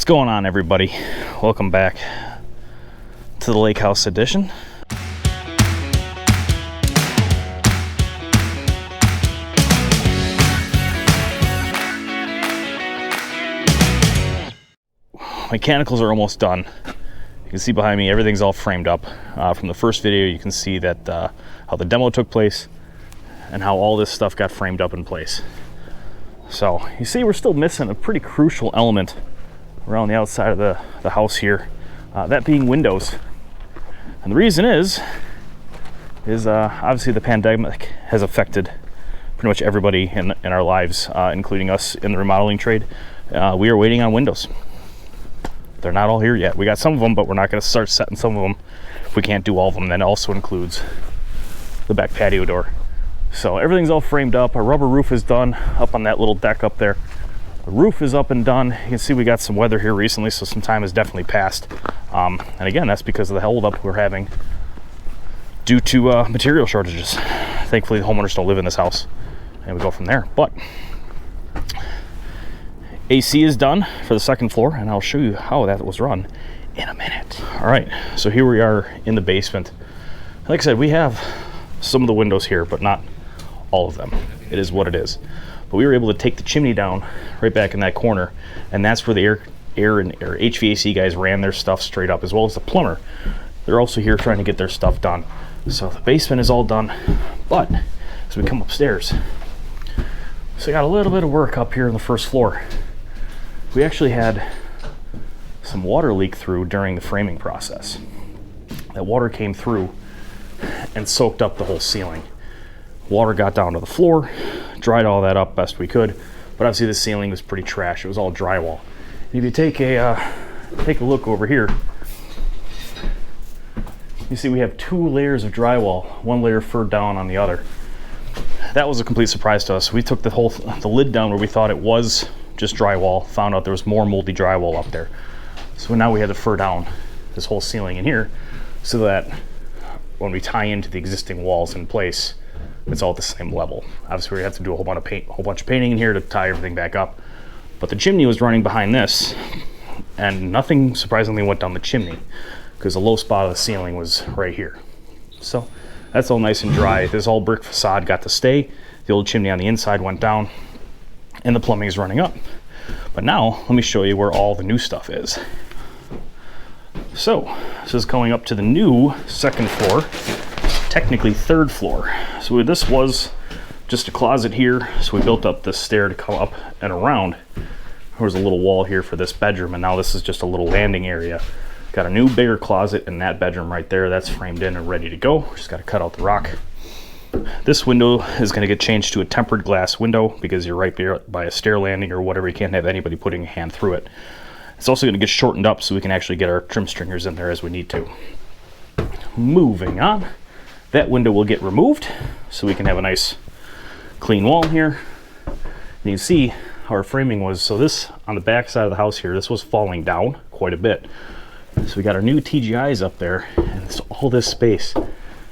What's going on, everybody? Welcome back to the Lakehouse edition. Mechanicals are almost done. You can see behind me everything's all framed up. From the first video you can see that how the demo took place and how all this stuff got framed up in place. So you see we're still missing a pretty crucial element around the outside of the house here, that being windows. And the reason is obviously the pandemic has affected pretty much everybody in our lives, including us in the remodeling trade. We are waiting on windows. They're not all here yet. We got some of them, but we're not going to start setting some of them if we can't do all of them. That also includes the back patio door. So everything's all framed up. Our rubber roof is done up on that little deck up there. The roof is up and done. You can see we got some weather here recently, so some time has definitely passed. And again, that's because of the holdup we're having due to material shortages. Thankfully, the homeowners don't live in this house, and we go from there. But AC is done for the second floor, and I'll show you how that was run in a minute. All right, so here we are in the basement. Like I said, we have some of the windows here, but not all of them. It is what it is. But we were able to take the chimney down right back in that corner, and that's where the air and HVAC guys ran their stuff straight up, as well as the plumber. They're also here trying to get their stuff done. So the basement is all done, but as we come upstairs, so we got a little bit of work up here on the first floor. We actually had some water leak through during the framing process. That water came through and soaked up the whole ceiling. Water got down to the floor, dried all that up best we could, but obviously the ceiling was pretty trash. It was all drywall. And if you take a look over here, you see we have 2 layers of drywall, 1 layer furred down on the other. That was a complete surprise to us. We took the lid down where we thought it was just drywall, found out there was more moldy drywall up there. So now we had to fur down this whole ceiling in here so that when we tie into the existing walls in place, it's all at the same level. Obviously we have to do a whole bunch of painting in here to tie everything back up. But the chimney was running behind this, and nothing surprisingly went down the chimney because the low spot of the ceiling was right here. So that's all nice and dry. This all brick facade got to stay. The old chimney on the inside went down, and the plumbing is running up. But now let me show you where all the new stuff is. So this is going up to the new second floor, technically third floor. So this was just a closet here, so we built up this stair to come up and around. There was a little wall here for this bedroom, and now this is just a little landing area. Got a new bigger closet in that bedroom right there. That's framed in and ready to go. Just got to cut out the rock. This window is going to get changed to a tempered glass window because you're right by a stair landing or whatever. You can't have anybody putting a hand through it. It's also going to get shortened up so we can actually get our trim stringers in there as we need to. Moving on, that window will get removed so we can have a nice clean wall here. And you can see how our framing was. So this on the back side of the house here, this was falling down quite a bit. So we got our new TGIs up there, and so all this space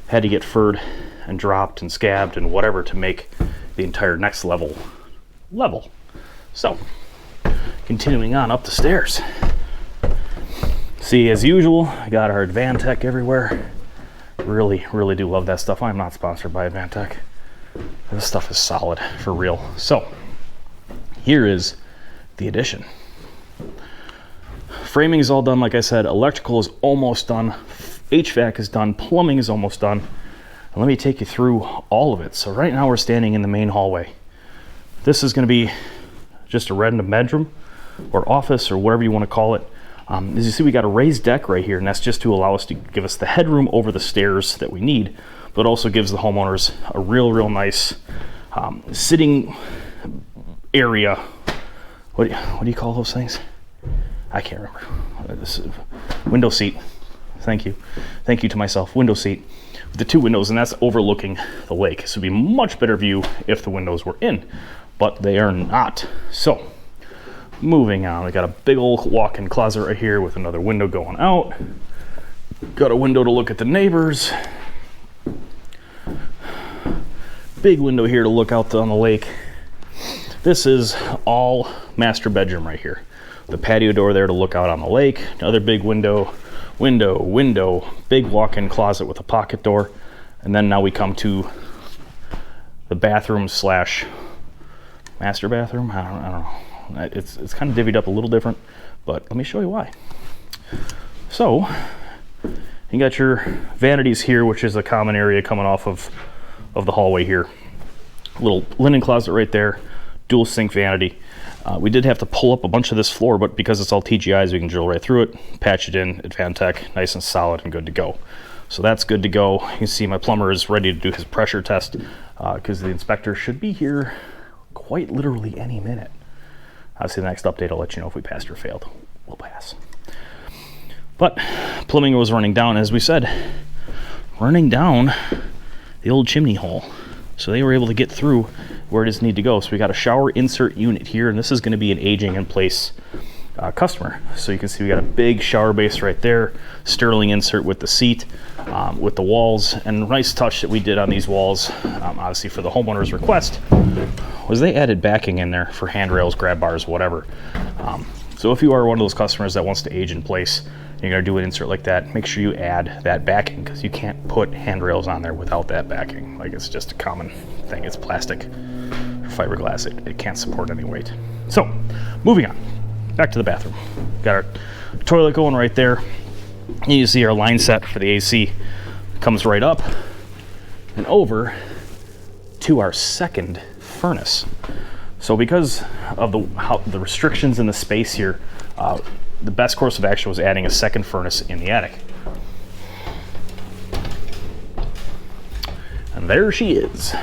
had to get furred and dropped and scabbed and whatever to make the entire next level. So continuing on up the stairs. See, as usual, I got our Hvac everywhere. Really do love that stuff. I'm not sponsored by Hvac. This stuff is solid for real. So here is the addition. Framing is all done, like I said. Electrical is almost done. HVAC is done. Plumbing is almost done. And let me take you through all of it. So right now we're standing in the main hallway. This is going to be just a random bedroom or office or whatever you want to call it. As you see, we got a raised deck right here, and that's just to allow us to give us the headroom over the stairs that we need, but also gives the homeowners a real nice sitting area. What do you call those things? I can't remember. This is window seat. Thank you to myself. Window seat with the 2 windows, and that's overlooking the lake. So it'd be a much better view if the windows were in, but they are not. So moving on, we got a big old walk-in closet right here with another window going out. Got a window to look at the neighbors. Big window here to look out on the lake. This is all master bedroom right here. The patio door there to look out on the lake. Another big window, big walk-in closet with a pocket door. And then now we come to the bathroom slash master bathroom. I don't know. It's kind of divvied up a little different, but let me show you why. So you got your vanities here, which is a common area coming off of the hallway here. Little linen closet right there, dual sink vanity. We did have to pull up a bunch of this floor, but because it's all TGIs, we can drill right through it, patch it in, Advantech, nice and solid and good to go. So that's good to go. You can see my plumber is ready to do his pressure test because the inspector should be here quite literally any minute. Obviously, the next update, I'll let you know if we passed or failed. We'll pass. But plumbing was running down, as we said, running down the old chimney hole. So they were able to get through where it does need to go. So we got a shower insert unit here, and this is going to be an aging in place customer. So you can see we got a big shower base right there, Sterling insert with the seat, with the walls, and a nice touch that we did on these walls, obviously for the homeowner's request, was they added backing in there for handrails, grab bars, whatever. So if you are one of those customers that wants to age in place, you're going to do an insert like that, make sure you add that backing, because you can't put handrails on there without that backing. Like, it's just a common thing. It's plastic or fiberglass. It can't support any weight. So moving on, back to the bathroom. Got our toilet going right there. And you see our line set for the AC comes right up and over to our second furnace. So because of the restrictions in the space here, the best course of action was adding a second furnace in the attic. And there she is.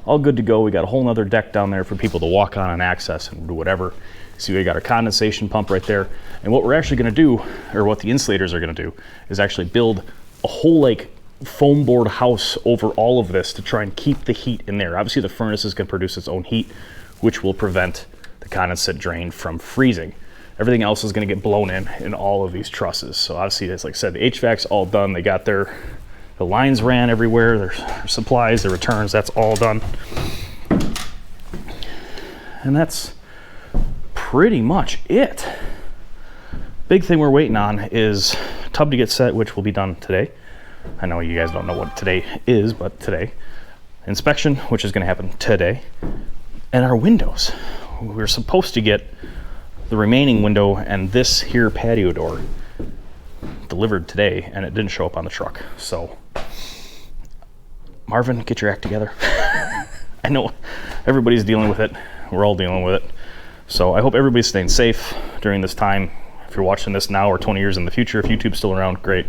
All good to go. We got a whole nother deck down there for people to walk on and access and do whatever. See, we got our condensation pump right there. And what we're actually gonna do, or what the insulators are gonna do, is actually build a whole like foam board house over all of this to try and keep the heat in there. Obviously the furnace is gonna produce its own heat, which will prevent the condensate drain from freezing. Everything else is going to get blown in all of these trusses. So obviously, as like I said, the HVAC's all done. They got the lines ran everywhere, their supplies, their returns, that's all done. And that's pretty much it. Big thing we're waiting on is tub to get set, which will be done today. I know you guys don't know what today is, but today. Inspection, which is going to happen today. And our windows. We're supposed to get the remaining window and this here patio door delivered today, and it didn't show up on the truck. So Marvin, get your act together. I know everybody's dealing with it. We're all dealing with it. So I hope everybody's staying safe during this time. If you're watching this now or 20 years in the future, if YouTube's still around, great.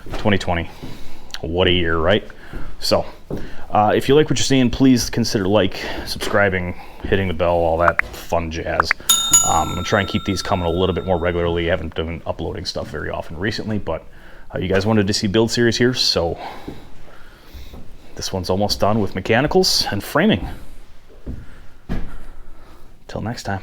2020, what a year, right? So if you like what you're seeing, please consider subscribing, hitting the bell, all that fun jazz. I'm gonna try and keep these coming a little bit more regularly. I haven't been uploading stuff very often recently, but you guys wanted to see build series here, so this one's almost done with mechanicals and framing. Till next time.